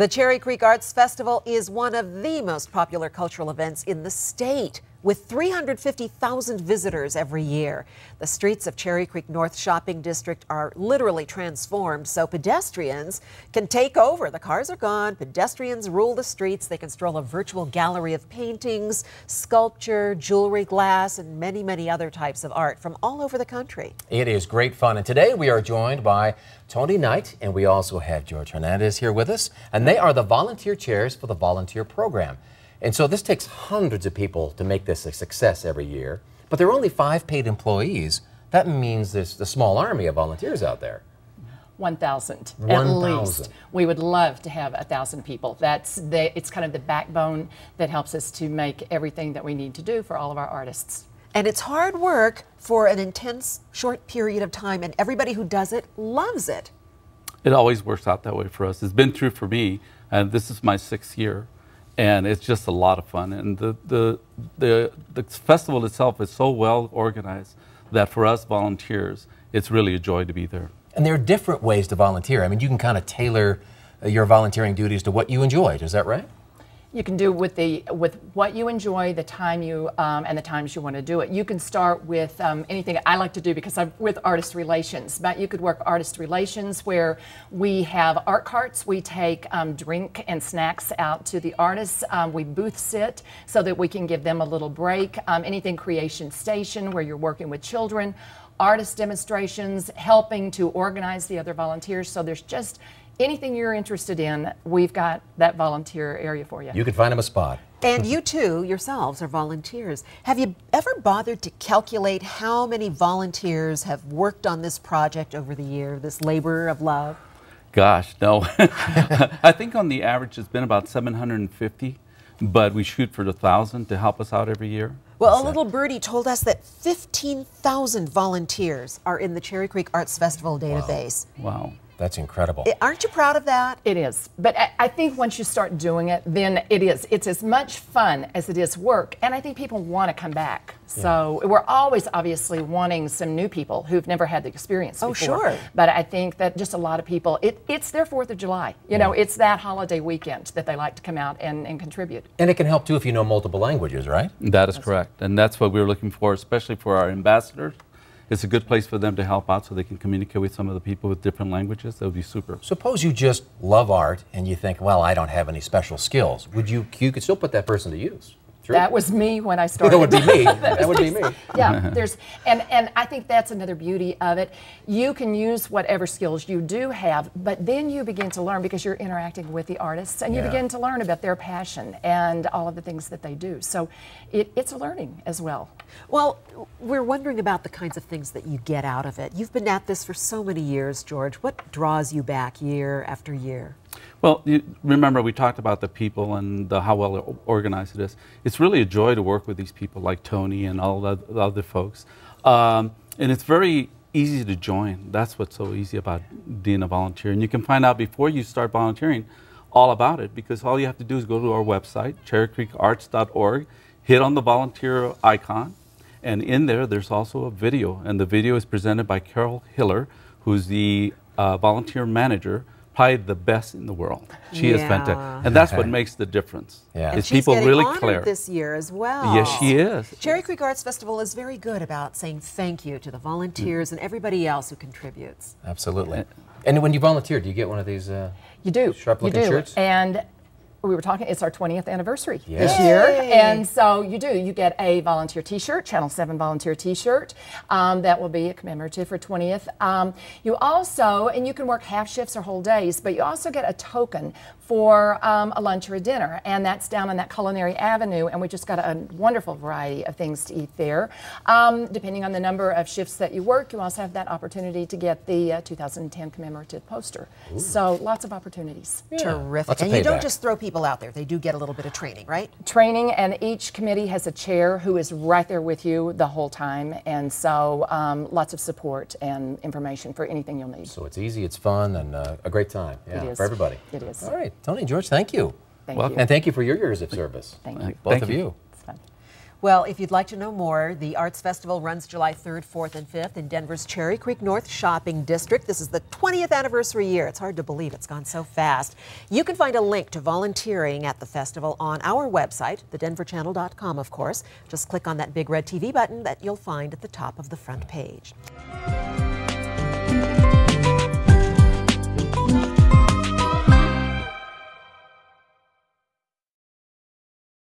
The Cherry Creek Arts Festival is one of the most popular cultural events in the state, with 350,000 visitors every year. The streets of Cherry Creek North Shopping District are literally transformed so pedestrians can take over. The cars are gone, pedestrians rule the streets. They can stroll a virtual gallery of paintings, sculpture, jewelry, glass, and many, many other types of art from all over the country. It is great fun, and today we are joined by Toni Knight, and we also have George Hernandez here with us, and they are the volunteer chairs for the volunteer program. And so this takes hundreds of people to make this a success every year, but there are only 5 paid employees. That means there's a small army of volunteers out there. 1,000 at least. We would love to have 1,000 people. It's kind of the backbone that helps us to make everything that we need to do for all of our artists. And it's hard work for an intense, short period of time, and everybody who does it loves it. It always works out that way for us. It's been true for me, and this is my 6th year. And it's just a lot of fun, and the festival itself is so well organized that for us volunteers, it's really a joy to be there. And there are different ways to volunteer. I mean, you can kind of tailor your volunteering duties to what you enjoyed. Is that right? You can do with what you enjoy, the time you and the times you want to do it. You can start with anything I like to do because I'm with artist relations. But you could work artist relations where we have art carts. We take drink and snacks out to the artists. We booth sit so that we can give them a little break. Anything creation station where you're working with children, artist demonstrations, helping to organize the other volunteers. So there's just anything you're interested in, we've got that volunteer area for you. You can find them a spot. And you too, yourselves, are volunteers. Have you ever bothered to calculate how many volunteers have worked on this project over the year, this labor of love? Gosh, no. I think on the average it's been about 750, but we shoot for 1,000 to help us out every year. Well, a little birdie told us that 15,000 volunteers are in the Cherry Creek Arts Festival database. Wow. That's incredible. Aren't you proud of that? It is. But I think once you start doing it, then it's as much fun as it is work. And I think people want to come back. Yeah. So we're always obviously wanting some new people who've never had the experience before. Oh, sure. But I think that just a lot of people, it's their 4th of July. You know, it's that holiday weekend that they like to come out and contribute. And it can help too if you know multiple languages, right? That is correct. And that's what we're looking for, especially for our ambassadors. It's a good place for them to help out so they can communicate with some of the people with different languages. That would be super. Suppose you just love art and you think, well, I don't have any special skills. You could still put that person to use. True? That was me when I started. That would be me. That would be me. Yeah, and I think that's another beauty of it. You can use whatever skills you do have, but then you begin to learn because you're interacting with the artists, and you begin to learn about their passion and all of the things that they do. So it's a learning as well. Well, we're wondering about the kinds of things that you get out of it. You've been at this for so many years, George. What draws you back year after year? Well, remember we talked about the people and how well organized it is. It's really a joy to work with these people like Toni and all the other folks. And it's very easy to join. That's what's so easy about being a volunteer. And you can find out before you start volunteering all about it, because all you have to do is go to our website, cherrycreekarts.org, hit on the volunteer icon, and in there's also a video. And the video is presented by Carol Hiller, who's the volunteer manager, probably the best in the world. She is fantastic, and that's what makes the difference. Yeah, is people really clear this year as well. Yes, she is. Cherry Creek Arts Festival is very good about saying thank you to the volunteers and everybody else who contributes. Absolutely. And when you volunteer, do you get one of these? You do. Sharp-looking shirts. And we were talking, it's our 20th anniversary this year, and so you get a volunteer t-shirt, Channel 7 volunteer t-shirt, that will be commemorative for 20th. You also, and you can work half shifts or whole days, but you also get a token for a lunch or a dinner, and that's down on that Culinary Avenue, and we just got a wonderful variety of things to eat there. Depending on the number of shifts that you work, you also have that opportunity to get the 2010 commemorative poster. Ooh. So lots of opportunities. Yeah. Terrific. And you don't just throw people out there. They do get a little bit of training, right? Training, and each committee has a chair who is right there with you the whole time, and so lots of support and information for anything you'll need. So it's easy, it's fun, and a great time for everybody. It is. All right, Toni and George, thank you. Thank you. And thank you for your years of service. Thank you. Both of you. It's fun. Well, if you'd like to know more, the Arts Festival runs July 3rd, 4th, and 5th in Denver's Cherry Creek North Shopping District. This is the 20th anniversary year. It's hard to believe it's gone so fast. You can find a link to volunteering at the festival on our website, thedenverchannel.com, of course. Just click on that big red TV button that you'll find at the top of the front page.